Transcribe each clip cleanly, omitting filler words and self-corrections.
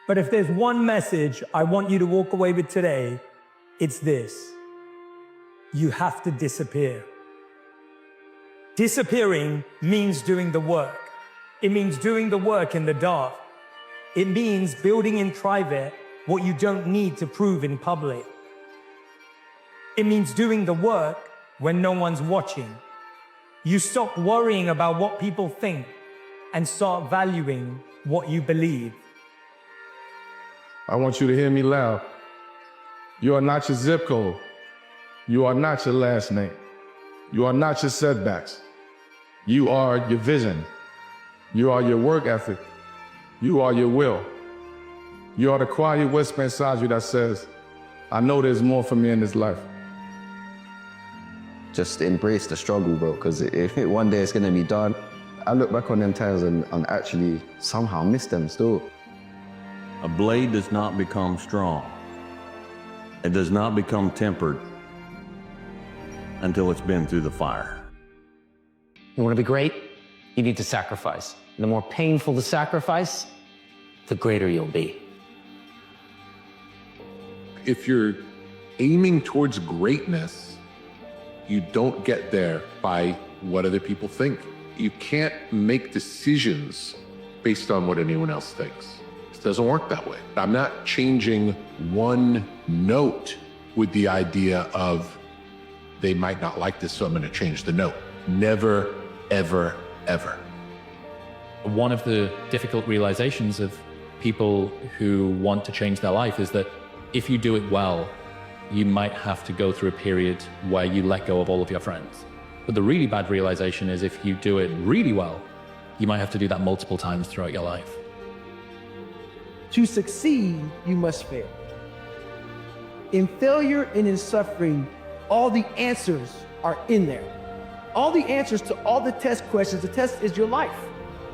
But if there's one message I want you to walk away with today, it's this. You have to disappear. Disappearing means doing the work. It means doing the work in the dark. It means building in private what you don't need to prove in public. It means doing the work when no one's watching. You stop worrying about what people think and start valuing what you believe. I want you to hear me loud. You are not your zip code. You are not your last name. You are not your setbacks. You are your vision. You are your work ethic. You are your will. You are the quiet whisper inside you that says, I know there's more for me in this life. Just embrace the struggle, bro, because if one day it's gonna be done, I look back on them times and actually somehow miss them still. A blade does not become strong. It does not become tempered until it's been through the fire. You want to be great? You need to sacrifice. The more painful the sacrifice, the greater you'll be. If you're aiming towards greatness, you don't get there by what other people think. You can't make decisions based on what anyone else thinks. It doesn't work that way. I'm not changing one note with the idea of they might not like this, so I'm going to change the note. Never, ever, ever. One of the difficult realizations of people who want to change their life is that if you do it well, you might have to go through a period where you let go of all of your friends. But the really bad realization is if you do it really well, you might have to do that multiple times throughout your life. To succeed, you must fail. In failure and in suffering, all the answers are in there. All the answers to all the test questions. The test is your life.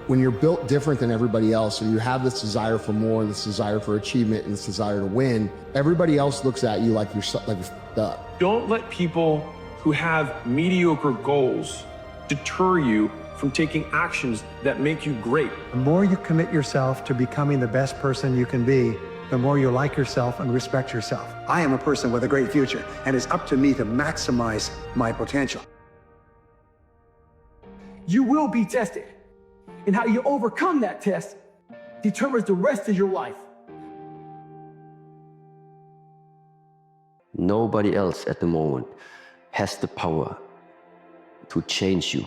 When you're built different than everybody else, and you have this desire for more, this desire for achievement, and this desire to win, everybody else looks at you like you're fucked up. Don't let people who have mediocre goals deter you from taking actions that make you great. The more you commit yourself to becoming the best person you can be, the more you like yourself and respect yourself. I am a person with a great future, and it's up to me to maximize my potential. You will be tested. And how you overcome that test determines the rest of your life. Nobody else at the moment has the power to change you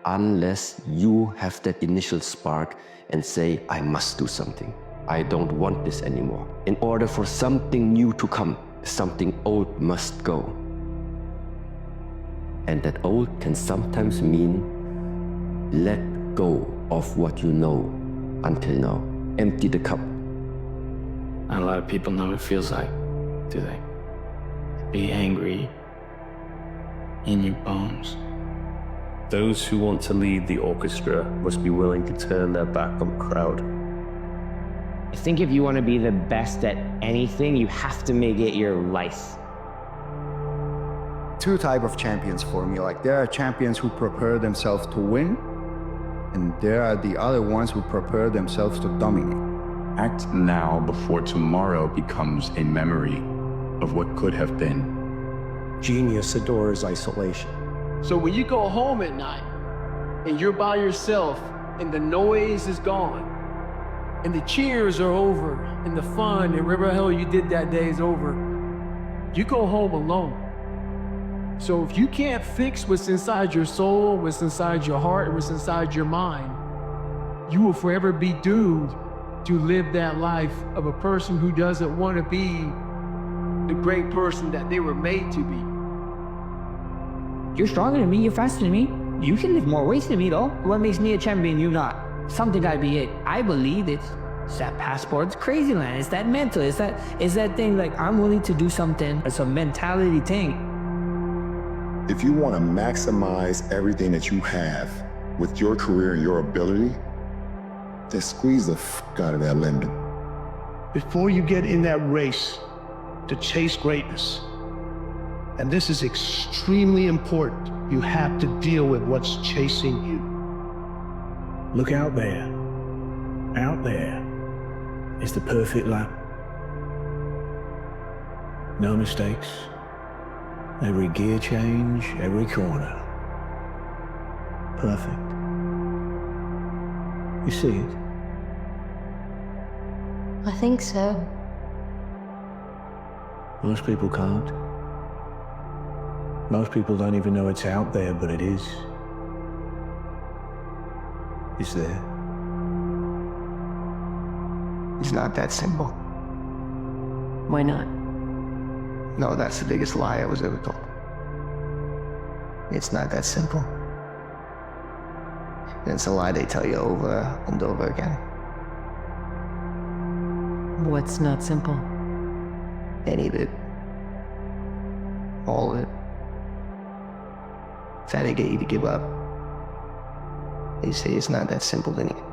unless you have that initial spark and say, I must do something. I don't want this anymore. In order for something new to come, something old must go. And that old can sometimes mean let go of what you know until now. Empty the cup. Not a lot of people know what it feels like, do they? Be angry in your bones. Those who want to lead the orchestra must be willing to turn their back on the crowd. I think if you want to be the best at anything, you have to make it your life. Two types of champions for me. Like, there are champions who prepare themselves to win, and there are the other ones who prepare themselves to dominate. Act now before tomorrow becomes a memory of what could have been. Genius adores isolation. So when you go home at night and you're by yourself and the noise is gone and the cheers are over and the fun and whatever the hell you did that day is over, you go home alone. So if you can't fix what's inside your soul, what's inside your heart, and what's inside your mind, you will forever be doomed to live that life of a person who doesn't want to be the great person that they were made to be. You're stronger than me, you're faster than me. You can lift more weights than me though. What makes me a champion, you not? Something gotta be it. I believe it's that passport, it's crazy land, it's that mental, it's that thing like I'm willing to do something. It's a mentality thing. If you want to maximize everything that you have with your career and your ability, then squeeze the fuck out of that lemon. Before you get in that race to chase greatness, and this is extremely important, you have to deal with what's chasing you. Look out there. Out there. It's the perfect lap. No mistakes. Every gear change, every corner. Perfect. You see it? I think so. Most people can't. Most people don't even know it's out there, but it is. It's there. It's not that simple. Why not? No, that's the biggest lie I was ever told. It's not that simple. And it's a lie they tell you over and over again. What's not simple? Any of it. All of it. Trying to get you to give up. They say it's not that simple anymore.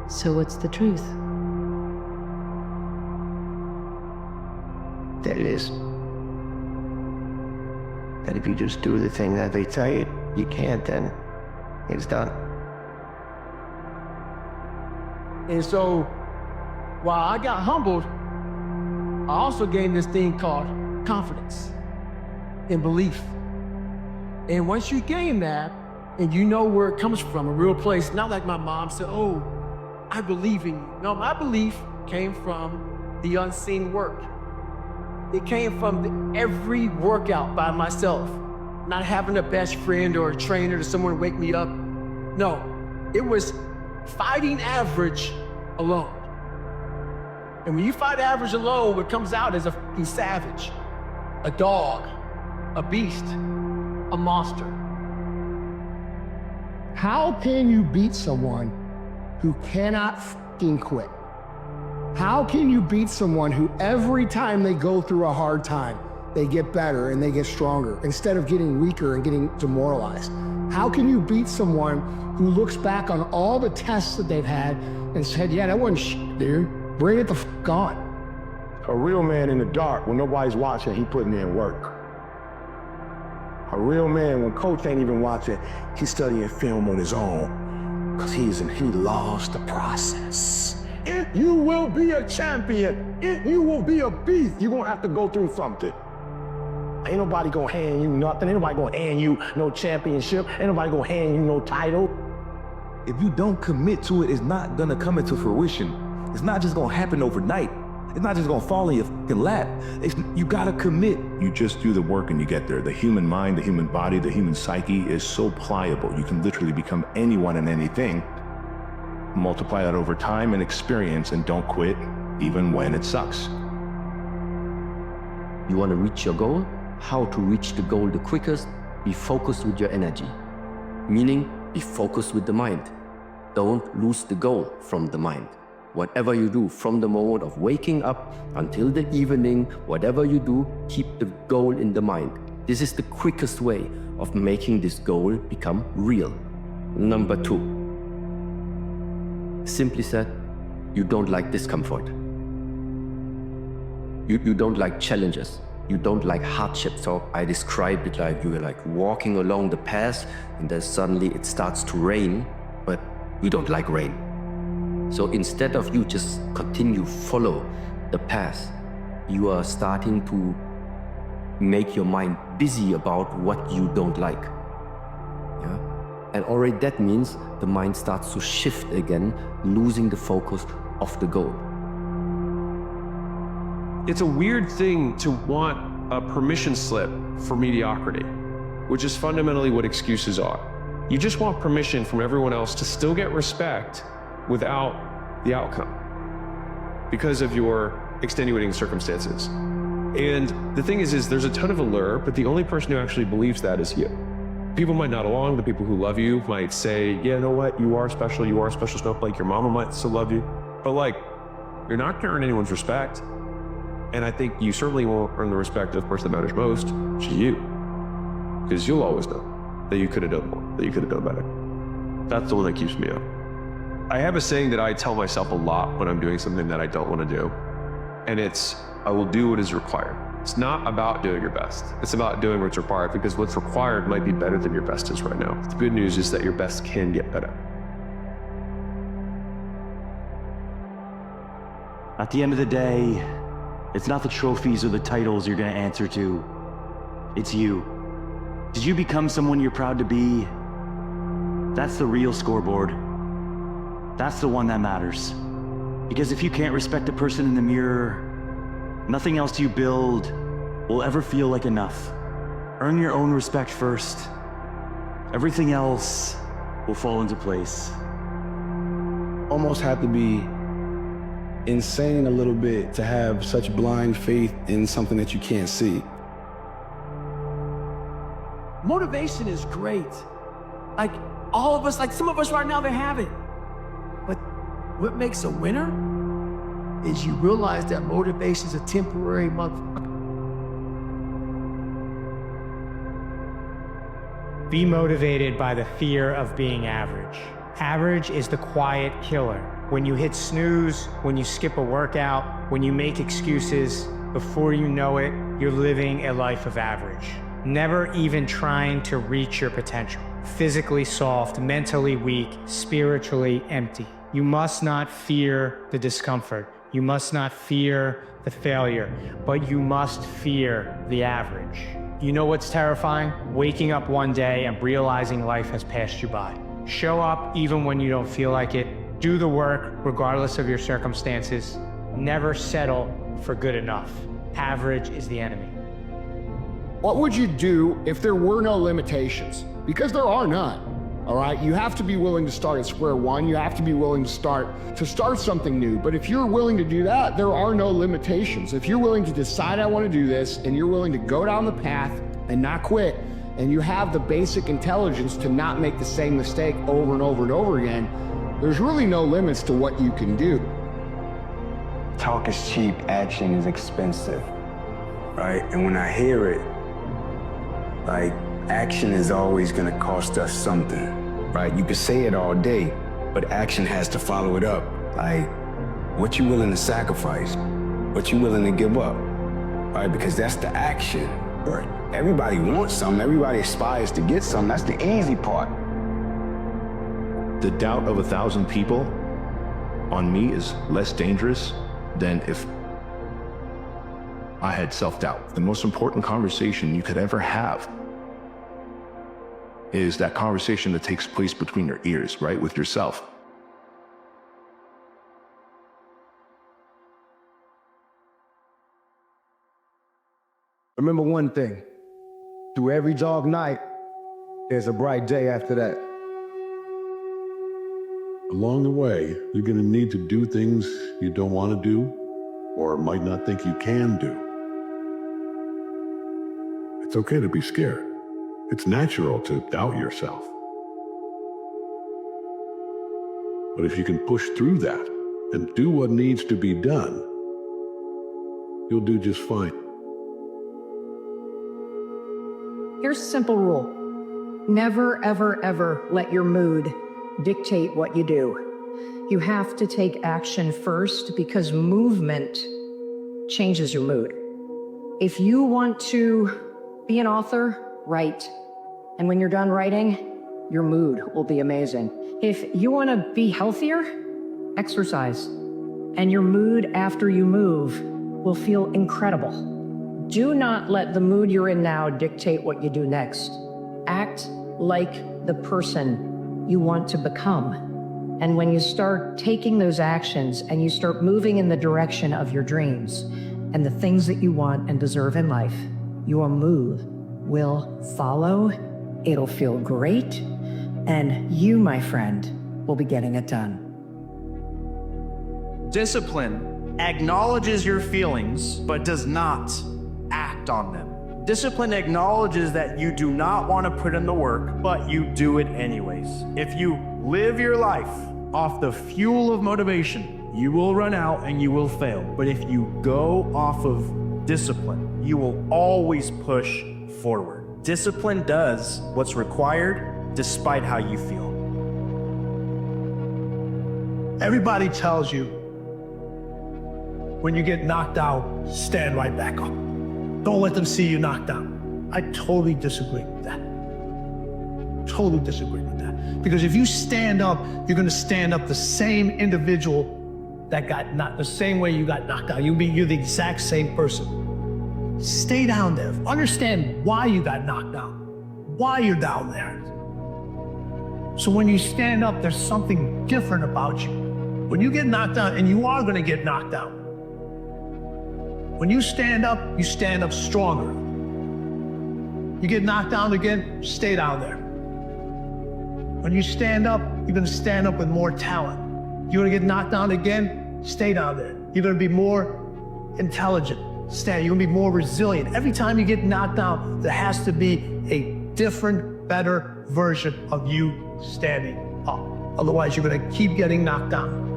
So what's the truth? That it is. That if you just do the thing that they tell you, you can't, then it's done. And so, while I got humbled, I also gained this thing called confidence and belief. And once you gain that, and you know where it comes from, a real place, not like my mom said, oh, I believe in you. No, my belief came from the unseen work. It came from every workout by myself, not having a best friend or a trainer or someone to wake me up. No, it was fighting average alone. And when you fight average alone, what comes out is a fucking savage, a dog, a beast, a monster. How can you beat someone who cannot fucking quit? How can you beat someone who every time they go through a hard time, they get better and they get stronger instead of getting weaker and getting demoralized? How can you beat someone who looks back on all the tests that they've had and said, yeah, that wasn't shit, dude. Bring it the fuck on. A real man in the dark, when nobody's watching, he putting in work. A real man, when coach ain't even watching, he's studying film on his own. Cause he loves the process. If you will be a champion, if you will be a beast, you're gonna have to go through something. Ain't nobody gonna hand you nothing. Ain't nobody gonna hand you no championship. Ain't nobody gonna hand you no title. If you don't commit to it, it's not gonna come into fruition. It's not just gonna happen overnight. It's not just gonna fall in your fucking lap. You gotta commit. You just do the work and you get there. The human mind, the human body, the human psyche is so pliable. You can literally become anyone and anything. Multiply that over time and experience, and don't quit even when it sucks. You want to reach your goal? How to reach the goal the quickest? Be focused with your energy. Meaning, be focused with the mind. Don't lose the goal from the mind. Whatever you do, from the moment of waking up until the evening, whatever you do, keep the goal in the mind. This is the quickest way of making this goal become real. Number 2. Simply said, you don't like discomfort. You don't like challenges. You don't like hardship. So I described it like you were like walking along the path and then suddenly it starts to rain, but you don't like rain. So instead of you just continue follow the path, you are starting to make your mind busy about what you don't like. Yeah? And already that means the mind starts to shift again, losing the focus of the goal. It's a weird thing to want a permission slip for mediocrity, which is fundamentally what excuses are. You just want permission from everyone else to still get respect without the outcome because of your extenuating circumstances. And the thing is there's a ton of allure, but the only person who actually believes that is you. People might nod along, the people who love you might say, yeah, you know what, you are a special snowflake, your mama might still love you, but like, you're not gonna earn anyone's respect. And I think you certainly won't earn the respect of the person that matters most, which is you. Because you'll always know that you could have done more, that you could have done better. That's the one that keeps me up. I have a saying that I tell myself a lot when I'm doing something that I don't want to do. And it's, I will do what is required. It's not about doing your best. It's about doing what's required, because what's required might be better than your best is right now. The good news is that your best can get better. At the end of the day, it's not the trophies or the titles you're gonna answer to. It's you. Did you become someone you're proud to be? That's the real scoreboard. That's the one that matters. Because if you can't respect a person in the mirror, nothing else you build will ever feel like enough. Earn your own respect first. Everything else will fall into place. Almost have to be insane a little bit to have such blind faith in something that you can't see. Motivation is great. Like all of us, like some of us right now, they have it. But what makes a winner is you realize that motivation is a temporary motherfucker. Be motivated by the fear of being average. Average is the quiet killer. When you hit snooze, when you skip a workout, when you make excuses, before you know it, you're living a life of average. Never even trying to reach your potential. Physically soft, mentally weak, spiritually empty. You must not fear the discomfort. You must not fear the failure, but you must fear the average. You know what's terrifying? Waking up one day and realizing life has passed you by. Show up even when you don't feel like it. Do the work regardless of your circumstances. Never settle for good enough. Average is the enemy. What would you do if there were no limitations? Because there are none. All right, you have to be willing to start at square one. You have to be willing to start something new. But if you're willing to do that, there are no limitations. If you're willing to decide I want to do this, and you're willing to go down the path and not quit, and you have the basic intelligence to not make the same mistake over and over and over again, there's really no limits to what you can do. Talk is cheap, action is expensive, right? And when I hear it, like, action is always gonna cost us something, right? You could say it all day, but action has to follow it up. Like, what you willing to sacrifice? What you willing to give up, right? Because that's the action, right? Everybody wants something, everybody aspires to get something, that's the easy part. The doubt of 1,000 people on me is less dangerous than if I had self-doubt. The most important conversation you could ever have is that conversation that takes place between your ears, right, with yourself. Remember one thing, through every dark night, there's a bright day after that. Along the way, you're going to need to do things you don't want to do or might not think you can do. It's okay to be scared. It's natural to doubt yourself. But if you can push through that and do what needs to be done, you'll do just fine. Here's a simple rule. Never, ever, ever let your mood dictate what you do. You have to take action first because movement changes your mood. If you want to be an author, write. And when you're done writing, your mood will be amazing. If you want to be healthier, exercise. And your mood after you move will feel incredible. Do not let the mood you're in now dictate what you do next. Act like the person you want to become. And when you start taking those actions and you start moving in the direction of your dreams and the things that you want and deserve in life, your mood will follow. It'll feel great. And you, my friend, will be getting it done. Discipline acknowledges your feelings, but does not act on them. Discipline acknowledges that you do not want to put in the work, but you do it anyways. If you live your life off the fuel of motivation, you will run out and you will fail. But if you go off of discipline, you will always push forward. Discipline does what's required despite how you feel. Everybody tells you when you get knocked out, stand right back up. Don't let them see you knocked out. I totally disagree with that. Totally disagree with that. Because if you stand up, you're gonna stand up the same individual that got knocked, the same way you got knocked out. You're the exact same person. Stay down there. Understand why you got knocked out, why you're down there. So when you stand up, there's something different about you. When you get knocked out, and you are gonna get knocked out, when you stand up stronger. You get knocked down again, stay down there. When you stand up, you're gonna stand up with more talent. You're gonna get knocked down again, stay down there. You're gonna be more intelligent, you're gonna be more resilient. Every time you get knocked down, there has to be a different, better version of you standing up. Otherwise, you're gonna keep getting knocked down.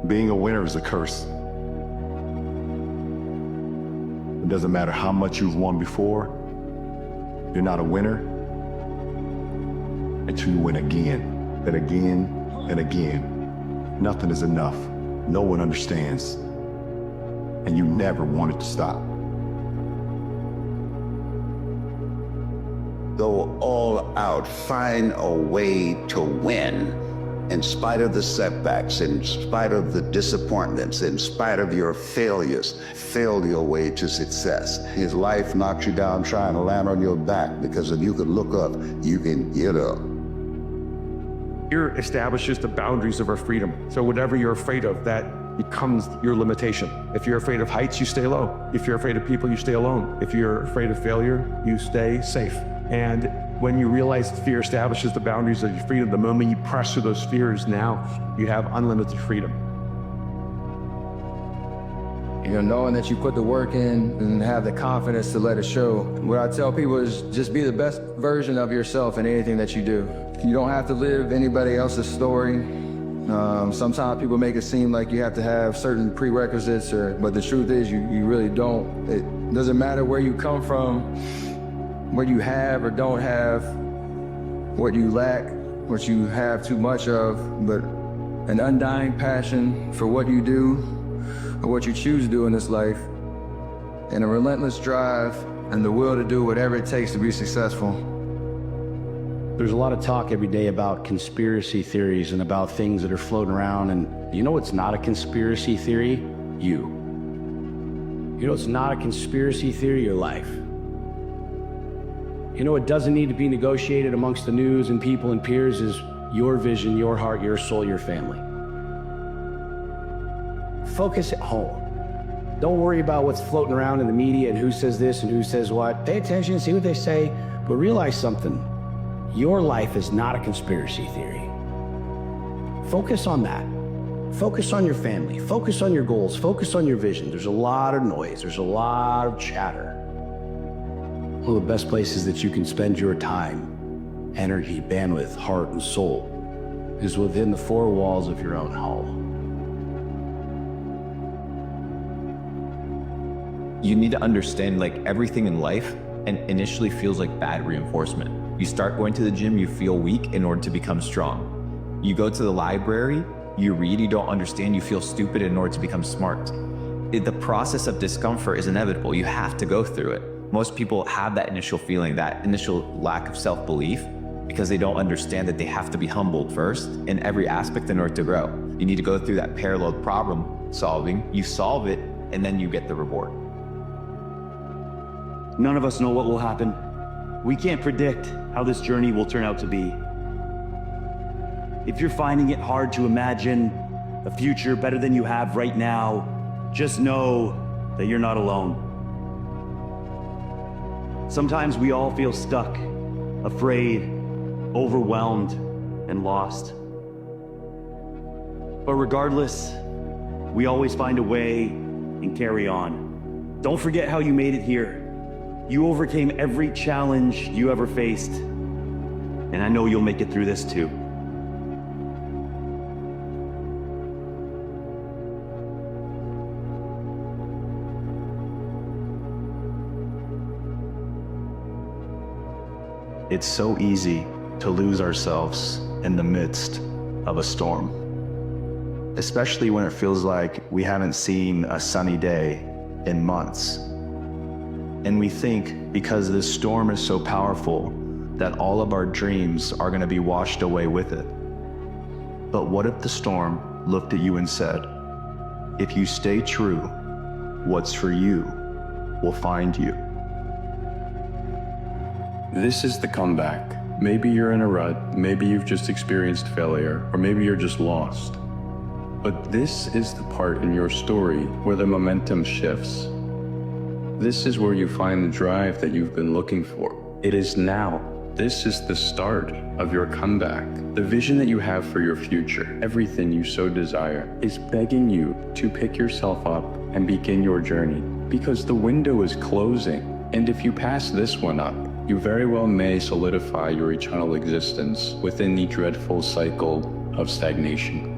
Being a winner is a curse. It doesn't matter how much you've won before, you're not a winner until you win again, and again, and again. Nothing is enough. No one understands. And you never want it to stop. Go all out, find a way to win. In spite of the setbacks, in spite of the disappointments, in spite of your failures, fail your way to success. His life knocks you down trying to land on your back, because if you can look up, you can get up. Fear establishes the boundaries of our freedom. So whatever you're afraid of, that becomes your limitation. If you're afraid of heights, you stay low. If you're afraid of people, you stay alone. If you're afraid of failure, you stay safe. And when you realize fear establishes the boundaries of your freedom, the moment you press through those fears, now you have unlimited freedom. You know, knowing that you put the work in and have the confidence to let it show. What I tell people is just be the best version of yourself in anything that you do. You don't have to live anybody else's story. Sometimes people make it seem like you have to have certain prerequisites, but the truth is you really don't. It doesn't matter where you come from, what you have or don't have, what you lack, what you have too much of, but an undying passion for what you do or what you choose to do in this life, and a relentless drive and the will to do whatever it takes to be successful. There's a lot of talk every day about conspiracy theories and about things that are floating around, and you know what's not a conspiracy theory? You. You know what's not a conspiracy theory? Your life. You know, it doesn't need to be negotiated amongst the news and people and peers is your vision, your heart, your soul, your family. Focus at home. Don't worry about what's floating around in the media and who says this and who says what. Pay attention, see what they say, but realize something. Your life is not a conspiracy theory. Focus on that. Focus on your family. Focus on your goals. Focus on your vision. There's a lot of noise. There's a lot of chatter. One of the best places that you can spend your time, energy, bandwidth, heart, and soul is within the four walls of your own home. You need to understand, like, everything in life and initially feels like bad reinforcement. You start going to the gym, you feel weak in order to become strong. You go to the library, you read, you don't understand, you feel stupid in order to become smart. The process of discomfort is inevitable. You have to go through it. Most people have that initial feeling, that initial lack of self-belief, because they don't understand that they have to be humbled first in every aspect in order to grow. You need to go through that parallel problem solving, you solve it, and then you get the reward. None of us know what will happen. We can't predict how this journey will turn out to be. If you're finding it hard to imagine a future better than you have right now, just know that you're not alone. Sometimes we all feel stuck, afraid, overwhelmed, and lost. But regardless, we always find a way and carry on. Don't forget how you made it here. You overcame every challenge you ever faced, and I know you'll make it through this too. It's so easy to lose ourselves in the midst of a storm, especially when it feels like we haven't seen a sunny day in months. And we think because this storm is so powerful, that all of our dreams are going to be washed away with it. But what if the storm looked at you and said, if you stay true, what's for you will find you? This is the comeback. Maybe you're in a rut, maybe you've just experienced failure, or maybe you're just lost. But this is the part in your story where the momentum shifts. This is where you find the drive that you've been looking for. It is now. This is the start of your comeback. The vision that you have for your future, everything you so desire, is begging you to pick yourself up and begin your journey, because the window is closing. And if you pass this one up, you very well may solidify your eternal existence within the dreadful cycle of stagnation.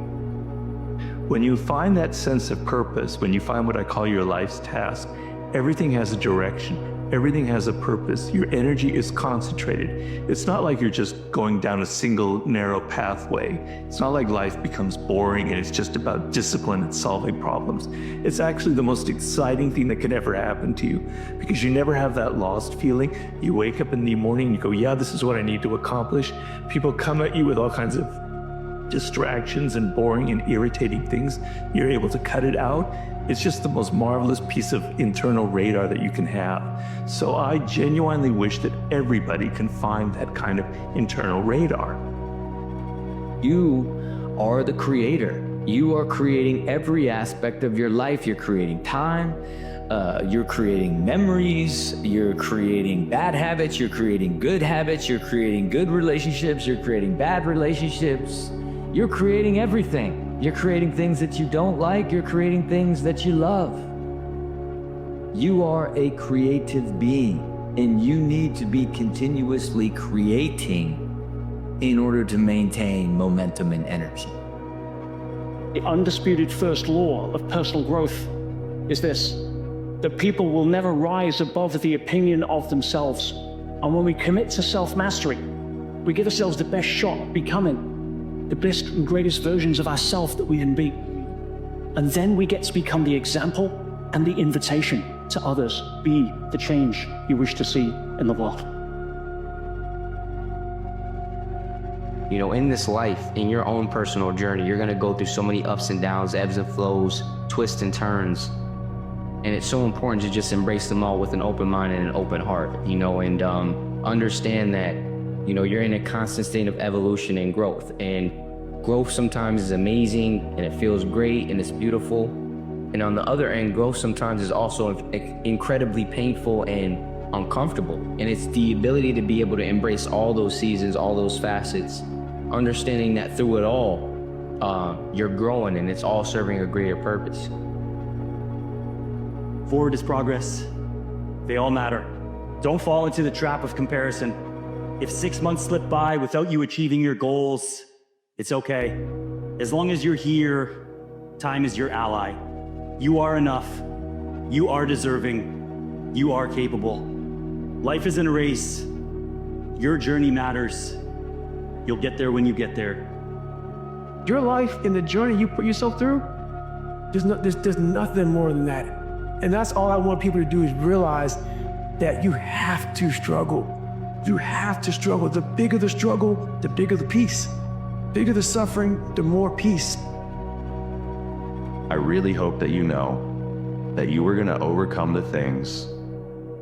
When you find that sense of purpose, when you find what I call your life's task, everything has a direction, everything has a purpose. Your energy is concentrated. It's not like you're just going down a single narrow pathway. It's not like life becomes boring and it's just about discipline and solving problems. It's actually the most exciting thing that could ever happen to you, because you never have that lost feeling. You wake up in the morning and you go, yeah, this is what I need to accomplish. People come at you with all kinds of distractions and boring and irritating things. You're able to cut it out. It's just the most marvelous piece of internal radar that you can have. So I genuinely wish that everybody can find that kind of internal radar. You are the creator. You are creating every aspect of your life. You're creating time, you're creating memories, you're creating bad habits, you're creating good habits, you're creating good relationships, you're creating bad relationships. You're creating everything. You're creating things that you don't like, you're creating things that you love. You are a creative being, and you need to be continuously creating in order to maintain momentum and energy. The undisputed first law of personal growth is this: that people will never rise above the opinion of themselves. And when we commit to self-mastery, we give ourselves the best shot at becoming the best and greatest versions of ourselves that we can be. And then we get to become the example and the invitation to others. Be the change you wish to see in the world. You know, in this life, in your own personal journey, you're gonna go through so many ups and downs, ebbs and flows, twists and turns. And it's so important to just embrace them all with an open mind and an open heart, you know, and understand that, you know, you're in a constant state of evolution and growth. And growth sometimes is amazing and it feels great and it's beautiful. And on the other end, growth sometimes is also incredibly painful and uncomfortable. And it's the ability to be able to embrace all those seasons, all those facets, understanding that through it all, you're growing and it's all serving a greater purpose. Forward is progress. They all matter. Don't fall into the trap of comparison. If 6 months slip by without you achieving your goals, it's okay. As long as you're here, time is your ally. You are enough. You are deserving. You are capable. Life isn't a race. Your journey matters. You'll get there when you get there. Your life and the journey you put yourself through, there's nothing more than that. And that's all I want people to do, is realize that you have to struggle. You have to struggle. The bigger the struggle, the bigger the peace. Bigger the suffering, the more peace. I really hope that you know that you are going to overcome the things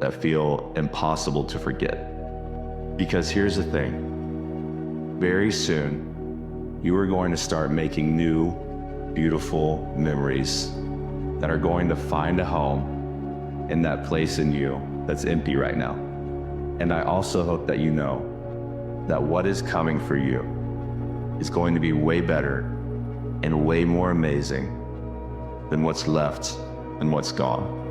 that feel impossible to forget. Because here's the thing, very soon, you are going to start making new, beautiful memories that are going to find a home in that place in you that's empty right now. And I also hope that you know that what is coming for you is going to be way better and way more amazing than what's left and what's gone.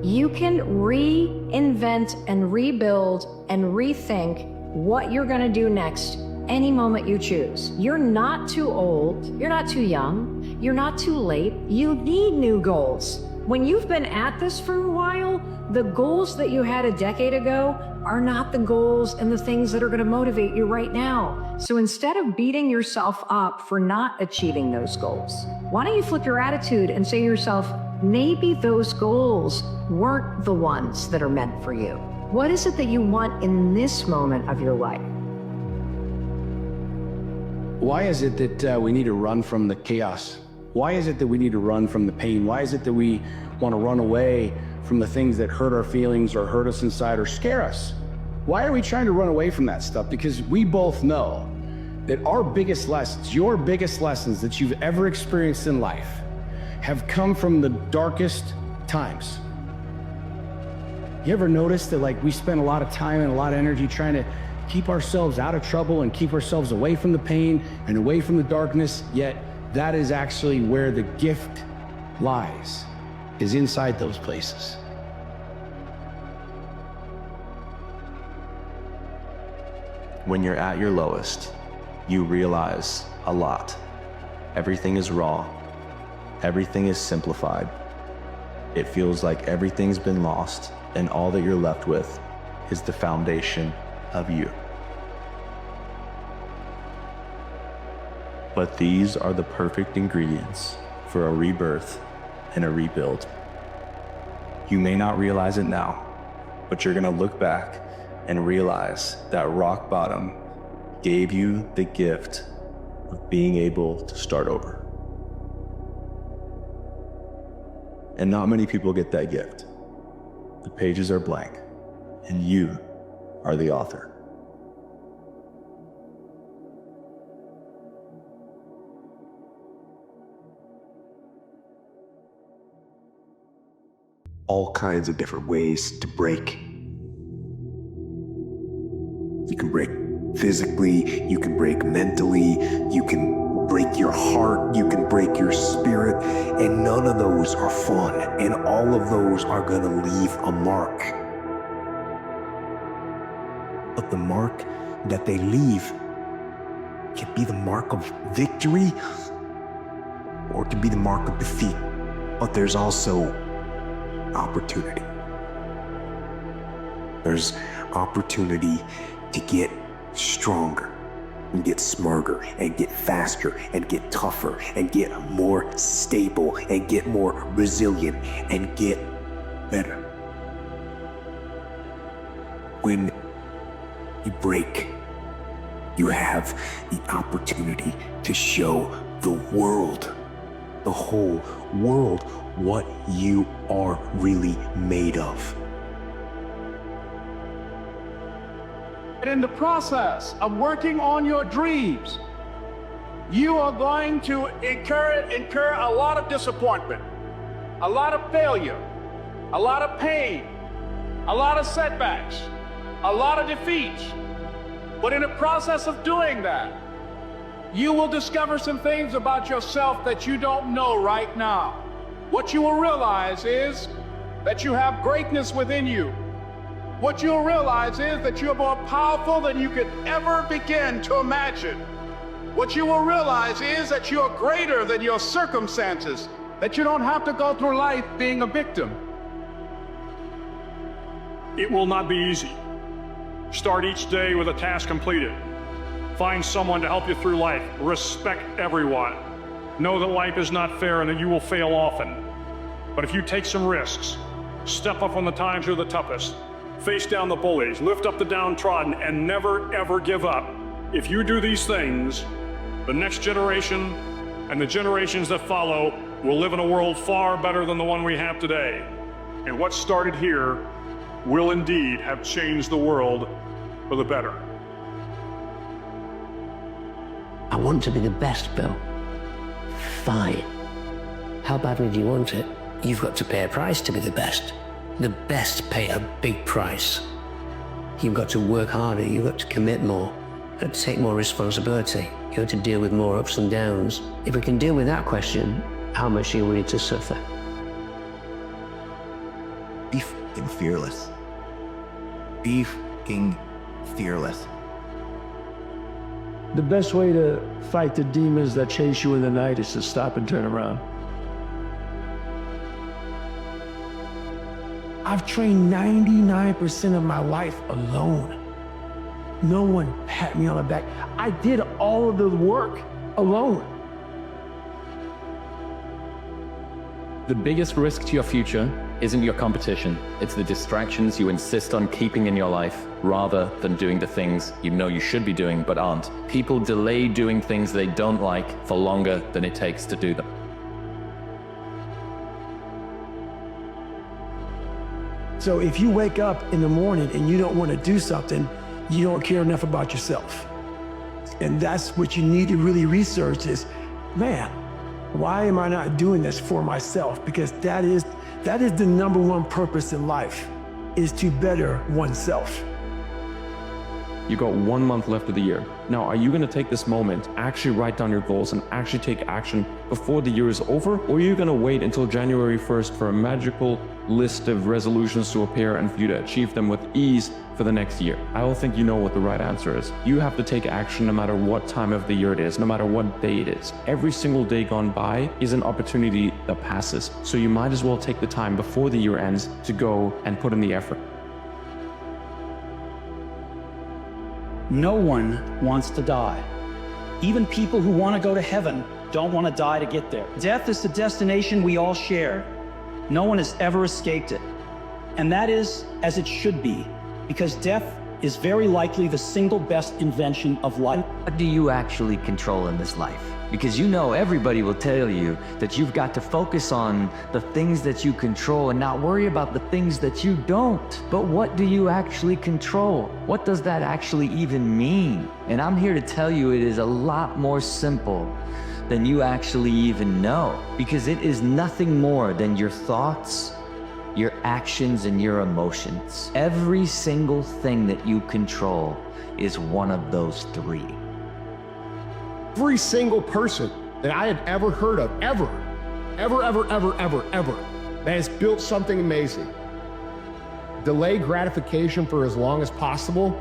You can reinvent and rebuild and rethink what you're going to do next any moment you choose. You're not too old, you're not too young, you're not too late. You need new goals. When you've been at this for a while, the goals that you had a decade ago are not the goals and the things that are going to motivate you right now. So instead of beating yourself up for not achieving those goals, why don't you flip your attitude and say to yourself, maybe those goals weren't the ones that are meant for you. What is it that you want in this moment of your life? Why is it that we need to run from the chaos? Why is it that we need to run from the pain? Why is it that we want to run away from the things that hurt our feelings or hurt us inside or scare us? Why are we trying to run away from that stuff? Because we both know that our biggest lessons, your biggest lessons that you've ever experienced in life have come from the darkest times. You ever notice that we spend a lot of time and a lot of energy trying to keep ourselves out of trouble and keep ourselves away from the pain and away from the darkness, yet that is actually where the gift lies, is inside those places. When you're at your lowest, you realize a lot. Everything is raw. Everything is simplified. It feels like everything's been lost, and all that you're left with is the foundation of you. But these are the perfect ingredients for a rebirth and a rebuild. You may not realize it now, but you're gonna look back and realize that rock bottom gave you the gift of being able to start over. And not many people get that gift. The pages are blank, and you are the author. All kinds of different ways to break. You can break physically, you can break mentally, you can break your heart, you can break your spirit, and none of those are fun, and all of those are gonna leave a mark. But the mark that they leave can be the mark of victory, or it can be the mark of defeat. But there's also opportunity. There's opportunity to get stronger and get smarter and get faster and get tougher and get more stable and get more resilient and get better. When you break, you have the opportunity to show the world, the whole world, what you are really made of. And in the process of working on your dreams, you are going to incur a lot of disappointment, a lot of failure, a lot of pain, a lot of setbacks, a lot of defeats. But in the process of doing that, you will discover some things about yourself that you don't know right now. What you will realize is that you have greatness within you. What you'll realize is that you're more powerful than you could ever begin to imagine. What you will realize is that you're greater than your circumstances, that you don't have to go through life being a victim. It will not be easy. Start each day with a task completed. Find someone to help you through life. Respect everyone. Know that life is not fair and that you will fail often. But if you take some risks, step up when the times are the toughest, face down the bullies, lift up the downtrodden, and never ever give up. If you do these things, the next generation and the generations that follow will live in a world far better than the one we have today. And what started here will indeed have changed the world for the better. I want to be the best, Bill. Fine. How badly do you want it? You've got to pay a price to be the best. The best pay a big price. You've got to work harder, you've got to commit more, you've got to take more responsibility, you've got to deal with more ups and downs. If we can deal with that question, how much are you willing to suffer? Be f***ing fearless. Be f***ing fearless. The best way to fight the demons that chase you in the night is to stop and turn around. I've trained 99% of my life alone. No one pat me on the back. I did all of the work alone. The biggest risk to your future isn't your competition. It's the distractions you insist on keeping in your life rather than doing the things you know you should be doing but aren't. People delay doing things they don't like for longer than it takes to do them. So if you wake up in the morning and you don't want to do something, you don't care enough about yourself. And that's what you need to really research is, man, why am I not doing this for myself? Because that is the number one purpose in life, is to better oneself. You got 1 month left of the year. Now, are you going to take this moment, actually write down your goals and actually take action before the year is over? Or are you going to wait until January 1st for a magical list of resolutions to appear and for you to achieve them with ease for the next year? I don't think you know what the right answer is. You have to take action no matter what time of the year it is, no matter what day it is. Every single day gone by is an opportunity that passes. So you might as well take the time before the year ends to go and put in the effort. No one wants to die. Even people who want to go to heaven don't want to die to get there. Death is the destination we all share. No one has ever escaped it. And that is as it should be, because death is very likely the single best invention of life. What do you actually control in this life? Because you know everybody will tell you that you've got to focus on the things that you control and not worry about the things that you don't. But what do you actually control? What does that actually even mean? And I'm here to tell you it is a lot more simple than you actually even know, because it is nothing more than your thoughts, your actions, and your emotions. Every single thing that you control is one of those three. Every single person that I have ever heard of, ever, that has built something amazing, delayed gratification for as long as possible,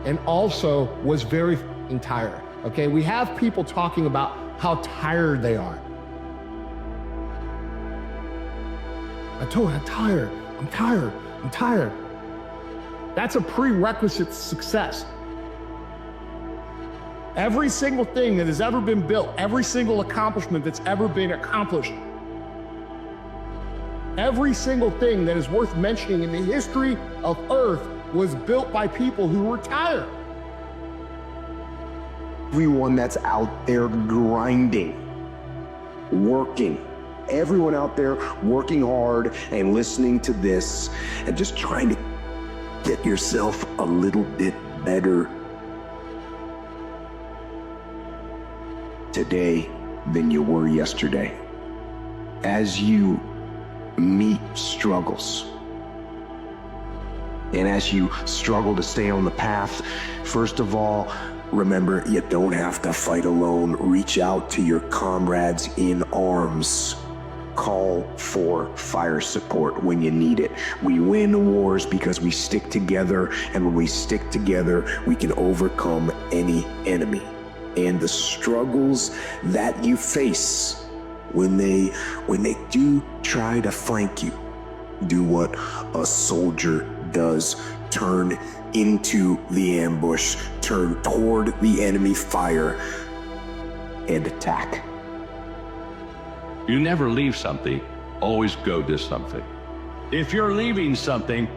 and also was very tired. Okay, we have people talking about how tired they are. I told you, I'm tired. That's a prerequisite to success. Every single thing that has ever been built, every single accomplishment that's ever been accomplished, every single thing that is worth mentioning in the history of Earth was built by people who were tired. Everyone that's out there grinding, working, everyone out there working hard and listening to this and just trying to get yourself a little bit better today than you were yesterday. As you meet struggles, and as you struggle to stay on the path, first of all, remember, you don't have to fight alone. Reach out to your comrades in arms. Call for fire support when you need it. We win wars because we stick together, and when we stick together, we can overcome any enemy. And the struggles that you face when they do try to flank you, do what a soldier does. Turn into the ambush, turn toward the enemy fire, and attack. You never leave something, always go to something. If you're leaving something,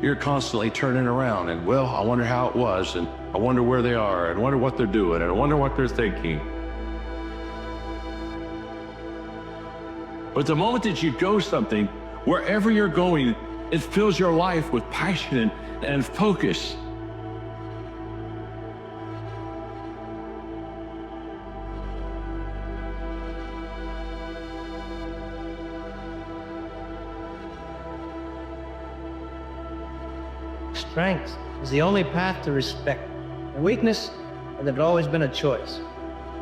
you're constantly turning around and, well, I wonder how it was, and I wonder where they are, and I wonder what they're doing, and I wonder what they're thinking. But the moment that you go something, wherever you're going, it fills your life with passion and focus. Strength is the only path to respect. And weakness has always been a choice.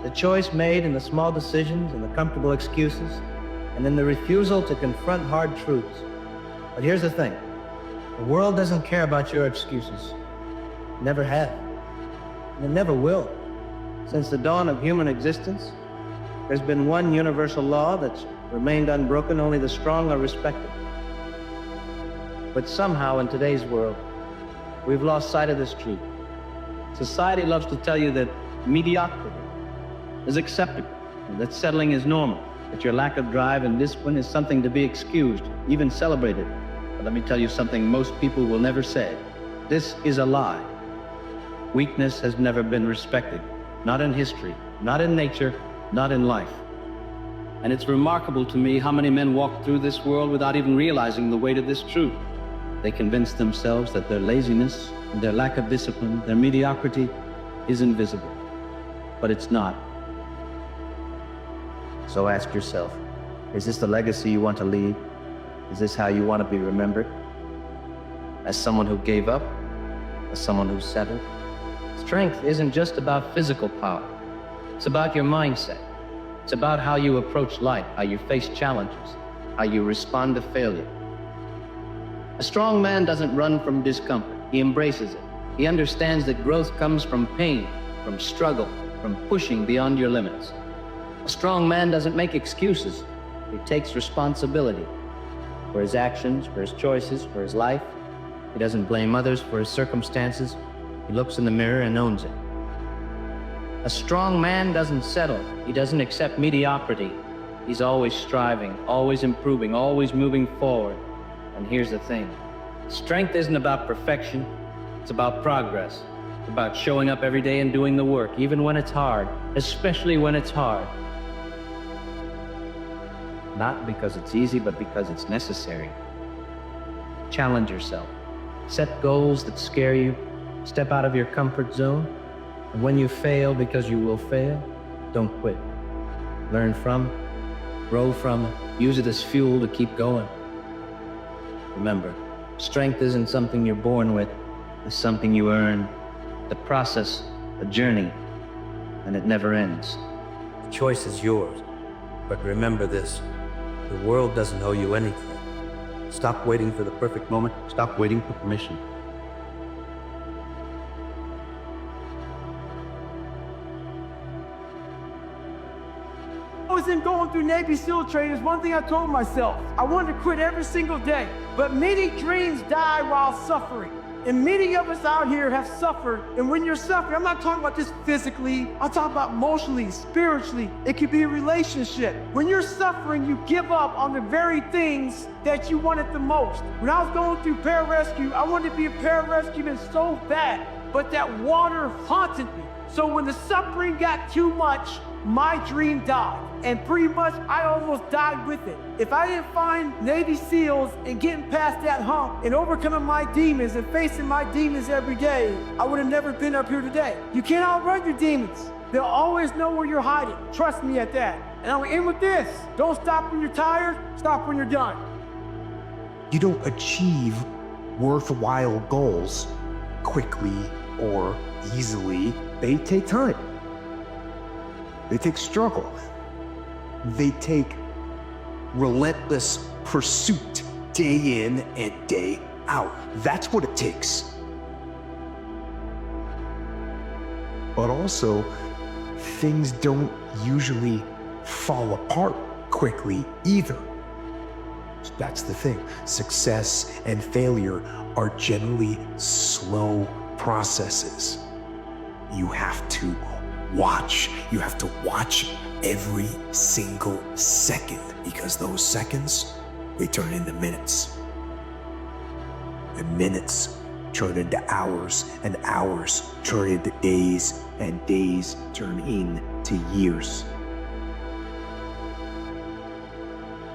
The choice made in the small decisions and the comfortable excuses, and in the refusal to confront hard truths. But here's the thing. The world doesn't care about your excuses. Never have. And it never will. Since the dawn of human existence, there's been one universal law that's remained unbroken: only the strong are respected. But somehow in today's world, we've lost sight of this truth. Society loves to tell you that mediocrity is acceptable, and that settling is normal. that your lack of drive and discipline is something to be excused, even celebrated. But let me tell you something most people will never say. This is a lie. Weakness has never been respected, not in history, not in nature, not in life. And it's remarkable to me how many men walk through this world without even realizing the weight of this truth. They convince themselves that their laziness, their lack of discipline, their mediocrity is invisible. But it's not. So ask yourself, is this the legacy you want to leave? Is this how you want to be remembered? As someone who gave up? As someone who settled? Strength isn't just about physical power. It's about your mindset. It's about how you approach life, how you face challenges, how you respond to failure. A strong man doesn't run from discomfort. He embraces it. He understands that growth comes from pain, from struggle, from pushing beyond your limits. A strong man doesn't make excuses. He takes responsibility for his actions, for his choices, for his life. He doesn't blame others for his circumstances. He looks in the mirror and owns it. A strong man doesn't settle. He doesn't accept mediocrity. He's always striving, always improving, always moving forward. And here's the thing. Strength isn't about perfection. It's about progress. It's about showing up every day and doing the work, even when it's hard, especially when it's hard. Not because it's easy, but because it's necessary. Challenge yourself. Set goals that scare you. Step out of your comfort zone. And when you fail, because you will fail, don't quit. Learn from it, grow from it, use it as fuel to keep going. Remember, strength isn't something you're born with, it's something you earn. The process, a journey, and it never ends. The choice is yours, but remember this, the world doesn't owe you anything. Stop waiting for the perfect moment, stop waiting for permission. I was in going through Navy SEAL training, one thing I told myself, I wanted to quit every single day. But many dreams die while suffering. And many of us out here have suffered. And when you're suffering, I'm not talking about just physically, I'm talking about emotionally, spiritually. It could be a relationship. When you're suffering, you give up on the very things that you wanted the most. When I was going through pararescue, I wanted to be a pararescueman so bad, but that water haunted me. So when the suffering got too much, my dream died. And pretty much, I almost died with it. If I didn't find Navy SEALs and getting past that hump and overcoming my demons and facing my demons every day, I would have never been up here today. You can't outrun your demons. They'll always know where you're hiding. Trust me at that. And I'll end with this. Don't stop when you're tired, stop when you're done. You don't achieve worthwhile goals quickly or easily. They take time. They take struggle. They take relentless pursuit day in and day out. That's what it takes. But also, things don't usually fall apart quickly either. That's the thing. Success and failure are generally slow processes. You have to watch. You have to watch every single second, because those seconds, they turn into minutes. And minutes turn into hours, and hours turn into days, and days turn into years.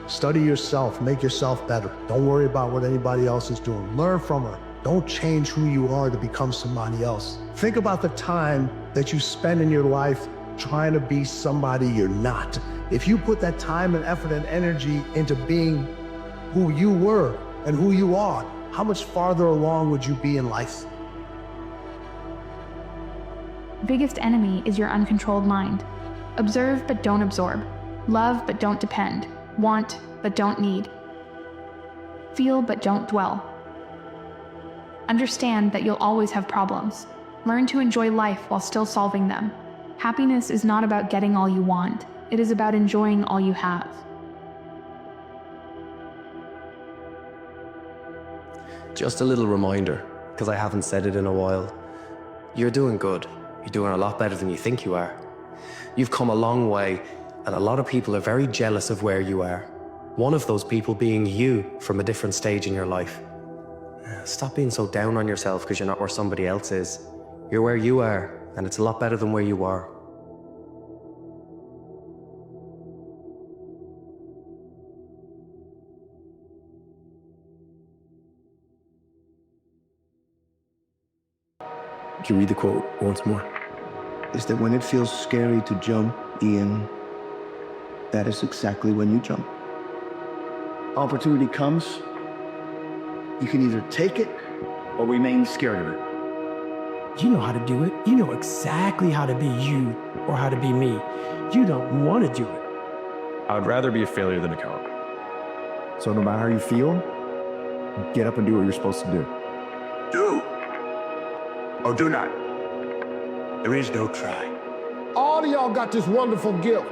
Study yourself, make yourself better. Don't worry about what anybody else is doing. Learn from her. Don't change who you are to become somebody else. Think about the time that you spend in your life trying to be somebody you're not. If you put that time and effort and energy into being who you were and who you are, how much farther along would you be in life? Biggest enemy is your uncontrolled mind. Observe but don't absorb. Love but don't depend. Want but don't need. Feel but don't dwell. Understand that you'll always have problems. Learn to enjoy life while still solving them. Happiness is not about getting all you want. It is about enjoying all you have. Just a little reminder, because I haven't said it in a while. You're doing good. You're doing a lot better than you think you are. You've come a long way, And a lot of people are very jealous of where you are. One of those people being you from a different stage in your life. Stop being so down on yourself because you're not where somebody else is. You're where you are, and it's a lot better than where you are. Can you read the quote once more? It's that when it feels scary to jump, Ian, that is exactly when you jump. Opportunity comes, you can either take it or remain scared of it. You know how to do it. You know exactly how to be you or how to be me. You don't want to do it. I would rather be a failure than a coward. So no matter how you feel, get up and do what you're supposed to do. Do or do not. There is no try. All of y'all got this wonderful gift,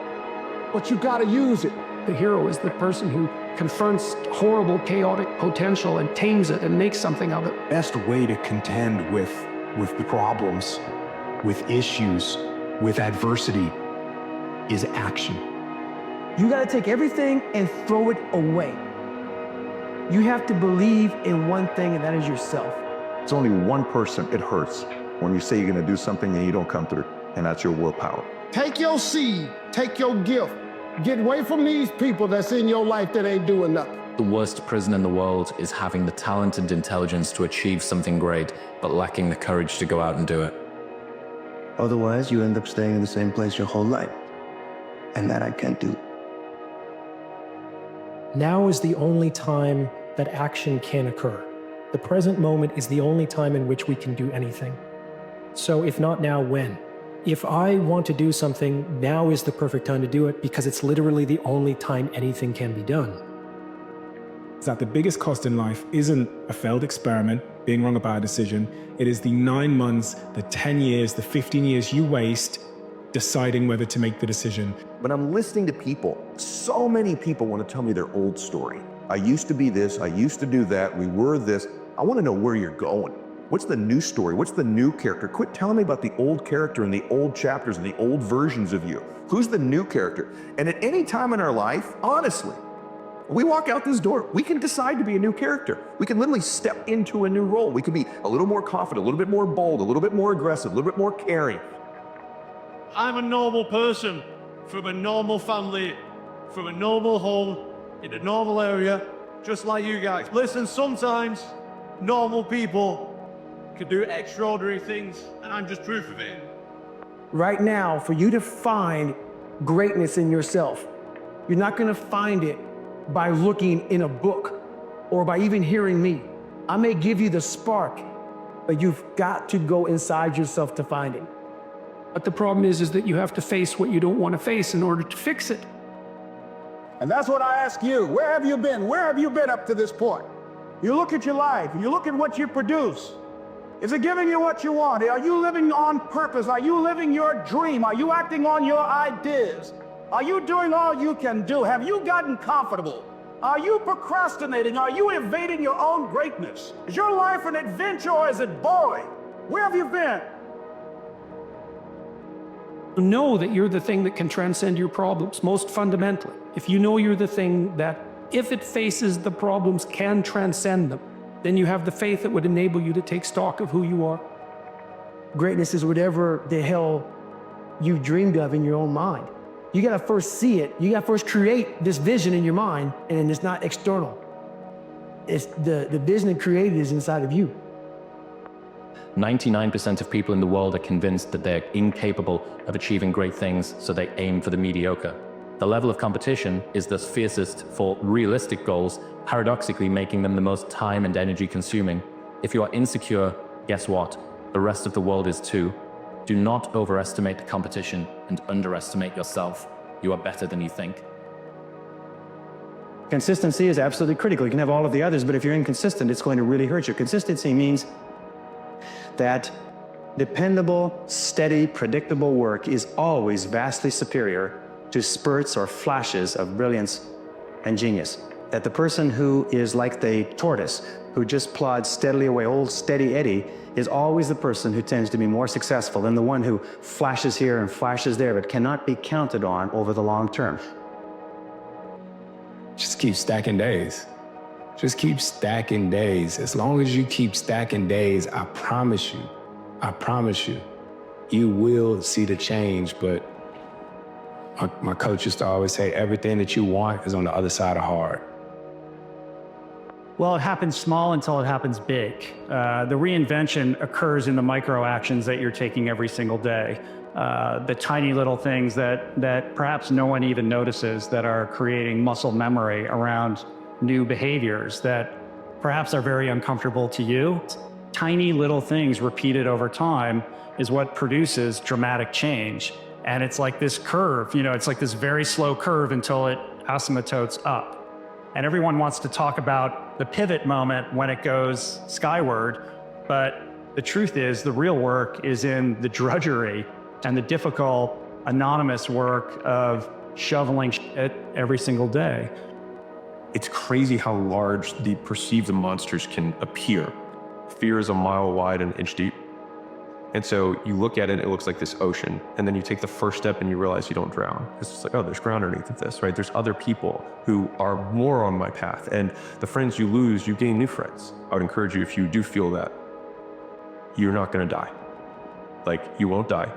but you gotta use it. The hero is the person who confronts horrible, chaotic potential and tames it and makes something of it. Best way to contend with the problems, with issues, with adversity is action. You got to take everything and throw it away. You have to believe in one thing, and that is yourself. It's only one person it hurts when you say you're going to do something and you don't come through, and that's your willpower. Take your seed, take your gift. Get away from these people that's in your life that ain't doing nothing. The worst prison in the world is having the talent and intelligence to achieve something great, but lacking the courage to go out and do it. Otherwise, you end up staying in the same place your whole life. And that I can't do. Now is the only time that action can occur. The present moment is the only time in which we can do anything. So if not now, when? If I want to do something, now is the perfect time to do it because it's literally the only time anything can be done. Is that the biggest cost in life isn't a failed experiment, being wrong about a decision. It is the 9 months, the 10 years, the 15 years you waste deciding whether to make the decision. When I'm listening to people, so many people want to tell me their old story. I used to be this, I used to do that, we were this. I want to know where you're going. What's the new story? What's the new character? Quit telling me about the old character and the old chapters and the old versions of you. Who's the new character? And at any time in our life, honestly, we walk out this door, we can decide to be a new character. We can literally step into a new role. We can be a little more confident, a little bit more bold, a little bit more aggressive, a little bit more caring. I'm a normal person from a normal family, from a normal home, in a normal area, just like you guys. Listen, sometimes normal people can do extraordinary things, and I'm just proof of it. Right now, for you to find greatness in yourself, you're not going to find it by looking in a book or by even hearing me. I may give you the spark, but you've got to go inside yourself to find it. But the problem is that you have to face what you don't want to face in order to fix it. And that's what I ask you. Where have you been? Where have you been up to this point? You look at your life, you look at what you produce. Is it giving you what you want? Are you living on purpose? Are you living your dream? Are you acting on your ideas? Are you doing all you can do? Have you gotten comfortable? Are you procrastinating? Are you evading your own greatness? Is your life an adventure or is it boring? Where have you been? Know that you're the thing that can transcend your problems, most fundamentally. If you know you're the thing that, if it faces the problems, can transcend them, then you have the faith that would enable you to take stock of who you are. Greatness is whatever the hell you dreamed of in your own mind. You gotta first see it. You gotta first create this vision in your mind, and it's not external. It's the vision it created is inside of you. 99% of people in the world are convinced that they're incapable of achieving great things, so they aim for the mediocre. The level of competition is thus fiercest for realistic goals, paradoxically making them the most time and energy consuming. If you are insecure, guess what? The rest of the world is too. Do not overestimate the competition and underestimate yourself. You are better than you think. Consistency is absolutely critical. You can have all of the others, but if you're inconsistent, it's going to really hurt you. Consistency means that dependable, steady, predictable work is always vastly superior to spurts or flashes of brilliance and genius. That the person who is like the tortoise, who just plods steadily away, old steady Eddie, is always the person who tends to be more successful than the one who flashes here and flashes there, but cannot be counted on over the long term. Just keep stacking days. Just keep stacking days. As long as you keep stacking days, I promise you, you will see the change. But my coach used to always say, everything that you want is on the other side of hard. Well, it happens small until it happens big. The reinvention occurs in the micro actions that you're taking every single day. The tiny little things that perhaps no one even notices that are creating muscle memory around new behaviors that perhaps are very uncomfortable to you. Tiny little things repeated over time is what produces dramatic change. And it's like this curve, it's like this very slow curve until it asymptotes up. And everyone wants to talk about the pivot moment when it goes skyward, but the truth is the real work is in the drudgery and the difficult, anonymous work of shoveling shit every single day. It's crazy how large the perceived monsters can appear. Fear is a mile wide and an inch deep. And so you look at it, it looks like this ocean, and then you take the first step and you realize you don't drown. It's just like, oh, there's ground underneath of this, right? There's other people who are more on my path, and the friends you lose, you gain new friends. I would encourage you, if you do feel that, you're not gonna die. Like, you won't die,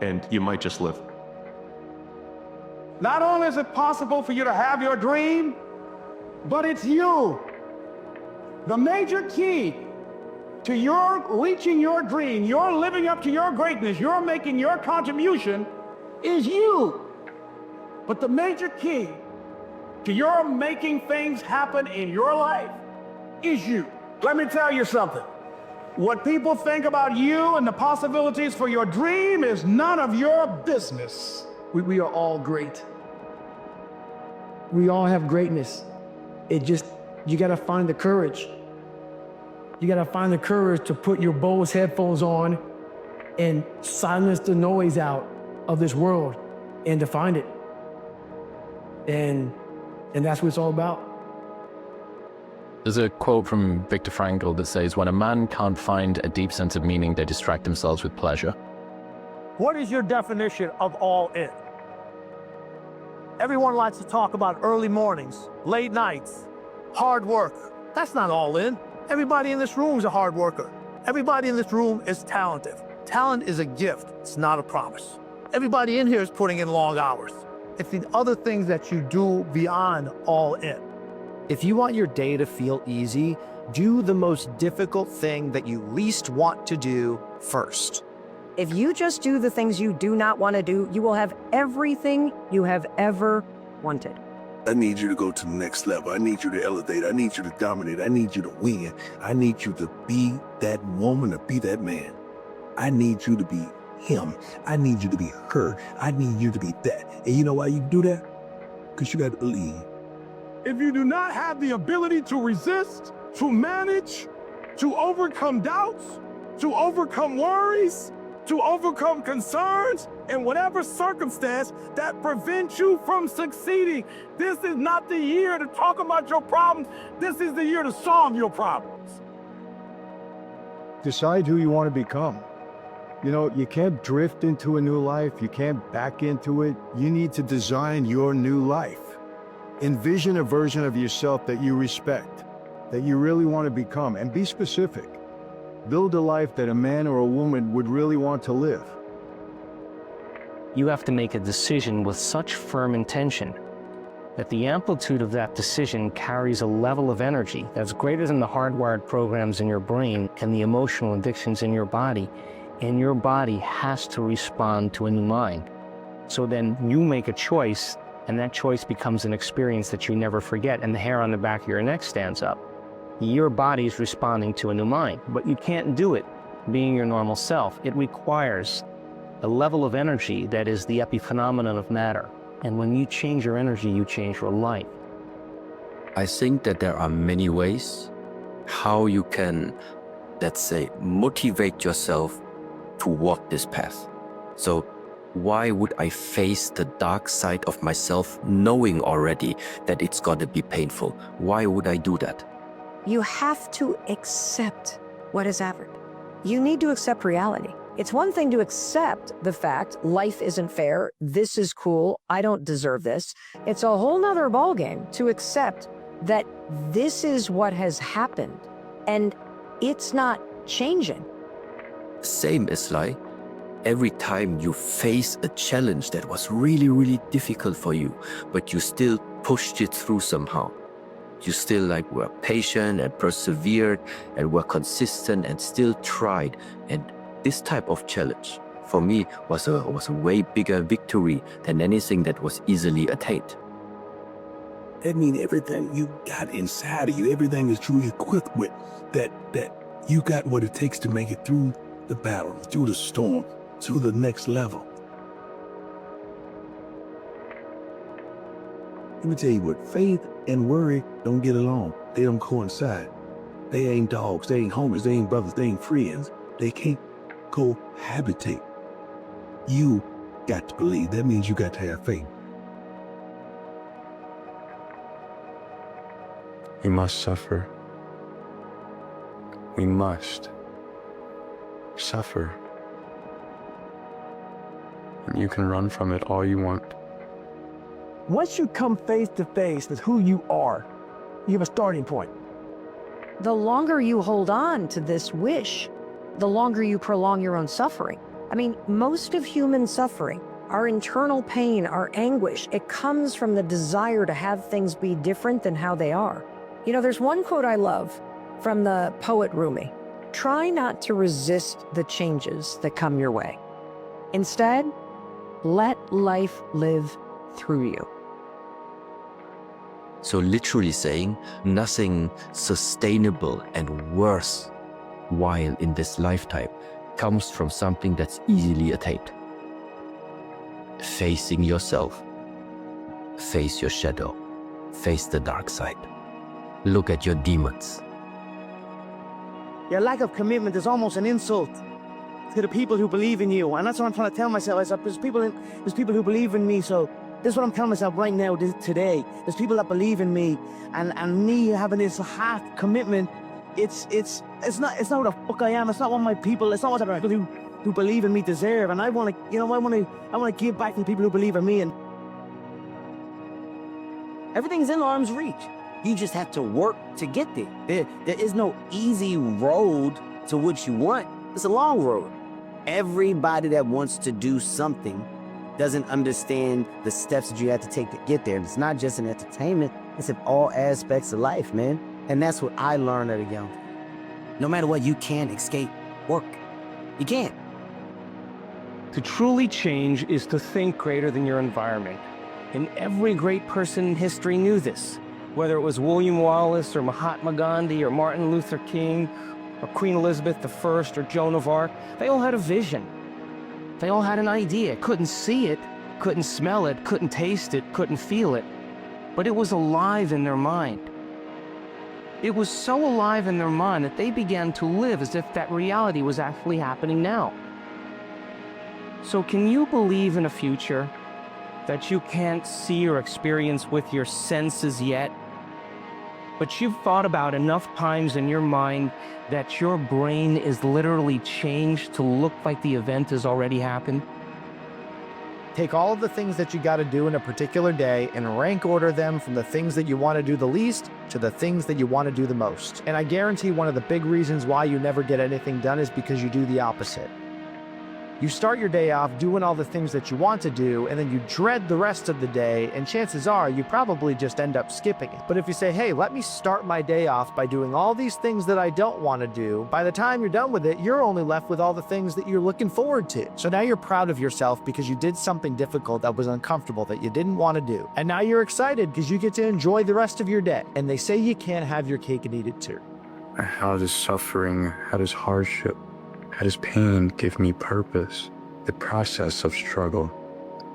and you might just live. Not only is it possible for you to have your dream, but it's you. The major key to your reaching your dream, your living up to your greatness, your making your contribution is you. But the major key to your making things happen in your life is you. Let me tell you something. What people think about you and the possibilities for your dream is none of your business. We are all great. We all have greatness. You gotta find the courage. You gotta find the courage to put your Bose headphones on and silence the noise out of this world and to find it. And that's what it's all about. There's a quote from Viktor Frankl that says, when a man can't find a deep sense of meaning, they distract themselves with pleasure. What is your definition of all in? Everyone likes to talk about early mornings, late nights, hard work. That's not all in. Everybody in this room is a hard worker. Everybody in this room is talented. Talent is a gift, it's not a promise. Everybody in here is putting in long hours. It's the other things that you do beyond all in. If you want your day to feel easy, do the most difficult thing that you least want to do first. If you just do the things you do not want to do, you will have everything you have ever wanted. I need you to go to the next level. I need you to elevate. I need you to dominate. I need you to win. I need you to be that woman, to be that man. I need you to be him. I need you to be her. I need you to be that. And you know why you do that? Because you got to believe. If you do not have the ability to resist, to manage, to overcome doubts, to overcome worries, to overcome concerns in whatever circumstance that prevents you from succeeding. This is not the year to talk about your problems. This is the year to solve your problems. Decide who you want to become. You can't drift into a new life. You can't back into it. You need to design your new life. Envision a version of yourself that you respect, that you really want to become, and be specific. Build a life that a man or a woman would really want to live. You have to make a decision with such firm intention that the amplitude of that decision carries a level of energy that's greater than the hardwired programs in your brain and the emotional addictions in your body. And your body has to respond to a new mind. So then you make a choice, and that choice becomes an experience that you never forget, and the hair on the back of your neck stands up. Your body's responding to a new mind, but you can't do it being your normal self. It requires a level of energy that is the epiphenomenon of matter. And when you change your energy, you change your life. I think that there are many ways how you can, let's say, motivate yourself to walk this path. So Why would I face the dark side of myself knowing already that it's gonna be painful? Why would I do that? You have to accept what has happened. You need to accept reality. It's one thing to accept the fact life isn't fair, this is cool, I don't deserve this. It's a whole nother ballgame to accept that this is what has happened and it's not changing. Same as like every time you face a challenge that was really, really difficult for you, but you still pushed it through somehow. You still like were patient and persevered and were consistent and still tried. And this type of challenge for me was a way bigger victory than anything that was easily attained. That means everything you got inside of you, everything that you're equipped with, that you got what it takes to make it through the battle, through the storm, to the next level. Let me tell you what, faith and worry don't get along. They don't coincide. They ain't dogs, they ain't homies, they ain't brothers, they ain't friends. They can't cohabitate. You got to believe. That means you got to have faith. We must suffer. We must suffer. And you can run from it all you want. Once you come face to face with who you are, you have a starting point. The longer you hold on to this wish, the longer you prolong your own suffering. I mean, most of human suffering, our internal pain, our anguish, it comes from the desire to have things be different than how they are. You know, there's one quote I love from the poet Rumi. Try not to resist the changes that come your way. Instead, let life live through you. So literally saying nothing sustainable and worthwhile in this lifetime comes from something that's easily attained. Facing yourself. Face your shadow. Face the dark side. Look at your demons. Your lack of commitment is almost an insult to the people who believe in you. And that's what I'm trying to tell myself. There's people who believe in me, so this is what I'm telling myself right now, today. There's people that believe in me, and me having this half commitment, it's not what the fuck I am. It's not what my people, it's not what the people who believe in me deserve. And I want to give back to the people who believe in me. And everything's in arm's reach. You just have to work to get there. There is no easy road to what you want. It's a long road. Everybody that wants to do something doesn't understand the steps that you have to take to get there. And it's not just in entertainment, it's in all aspects of life, man. And that's what I learned at a young age. No matter what, you can't escape work. You can't. To truly change is to think greater than your environment. And every great person in history knew this. Whether it was William Wallace or Mahatma Gandhi or Martin Luther King or Queen Elizabeth I or Joan of Arc, they all had a vision. They all had an idea. Couldn't see it, couldn't smell it, couldn't taste it, couldn't feel it. But it was alive in their mind. It was so alive in their mind that they began to live as if that reality was actually happening now. So can you believe in a future that you can't see or experience with your senses yet? But you've thought about enough times in your mind that your brain is literally changed to look like the event has already happened? Take all of the things that you got to do in a particular day and rank order them from the things that you want to do the least to the things that you want to do the most. And I guarantee one of the big reasons why you never get anything done is because you do the opposite. You start your day off doing all the things that you want to do, and then you dread the rest of the day, and chances are you probably just end up skipping it. But if you say, hey, let me start my day off by doing all these things that I don't want to do, by the time you're done with it, you're only left with all the things that you're looking forward to. So now you're proud of yourself because you did something difficult that was uncomfortable that you didn't want to do. And now you're excited because you get to enjoy the rest of your day. And they say you can't have your cake and eat it too. How does suffering, how does hardship, how does pain give me purpose? The process of struggle,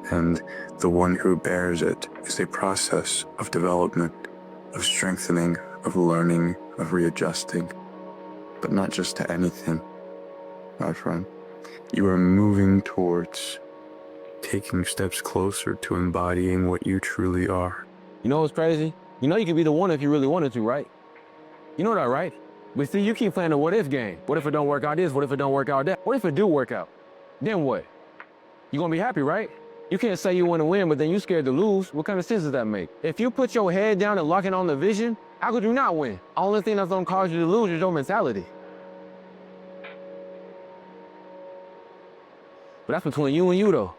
and the one who bears it is a process of development, of strengthening, of learning, of readjusting, but not just to anything, my friend. You are moving towards taking steps closer to embodying what you truly are. You know what's crazy? You know you could be the one if you really wanted to, right? You know that, right? But see, you keep playing the what if game. What if it don't work out this? What if it don't work out that? What if it do work out? Then what? You gonna be happy, right? You can't say you want to win, but then you scared to lose. What kind of sense does that make? If you put your head down and lock in on the vision, how could you not win? Only thing that's gonna cause you to lose is your mentality. But that's between you and you, though.